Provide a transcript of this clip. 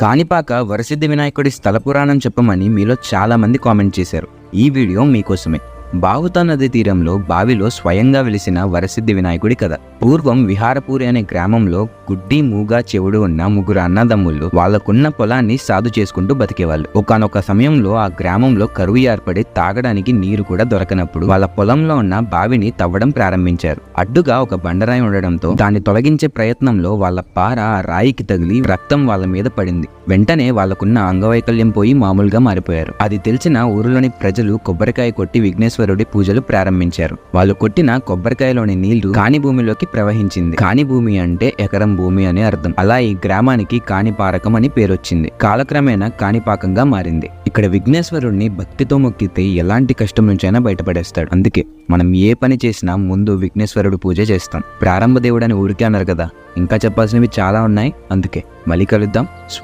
కాణిపాక వరసిద్ధి వినాయకుడి స్థల పురాణం చెప్పమని మీలో చాలా మంది కామెంట్ చేశారు. ఈ వీడియో మీకోసమే. బావుతా నది తీరంలో బావిలో స్వయంగా వెలిసిన వరసిద్ధి వినాయకుడి కథ. పూర్వం విహారపూరి అనే గ్రామంలో గుడ్డి, మూగా, చెవుడు ఉన్న ముగ్గురు అన్నదమ్ముళ్ళు వాళ్ళకున్న పొలాన్ని సాగు చేసుకుంటూ బతికేవాళ్ళు. ఒకానొక సమయంలో ఆ గ్రామంలో కరువు ఏర్పడి తాగడానికి నీరు కూడా దొరకనప్పుడు వాళ్ళ పొలంలో ఉన్న బావిని తవ్వడం ప్రారంభించారు. అడ్డుగా ఒక బండరాయి ఉండడంతో దాన్ని తొలగించే ప్రయత్నంలో వాళ్ళ పార ఆ రాయికి తగిలి రక్తం వాళ్ళ మీద పడింది. వెంటనే వాళ్ళకున్న అంగవైకల్యం పోయి మామూలుగా మారిపోయారు. అది తెలిసిన ఊరిలోని ప్రజలు కొబ్బరికాయ కొట్టి విఘ్నేశ్వరుడి పూజలు ప్రారంభించారు. వాళ్ళు కొట్టిన కొబ్బరికాయలోని నీళ్లు కాని భూమిలోకి ప్రవహించింది. కాని భూమి అంటే ఎకరం భూమి అని అర్థం. అలా ఈ గ్రామానికి కాణిపారకం అని పేరొచ్చింది. కాలక్రమేణా కాణిపాకంగా మారింది. ఇక్కడ విఘ్నేశ్వరుడిని భక్తితో మొక్కితే ఎలాంటి కష్టం నుంచైనా బయటపడేస్తాడు. అందుకే మనం ఏ పని చేసినా ముందు విఘ్నేశ్వరుడు పూజ చేస్తాం. ప్రారంభ దేవుడని ఊరికే అన్నారు కదా, ఇంకా చెప్పాల్సినవి చాలా ఉన్నాయి. అందుకే మళ్ళీ కలుద్దాం.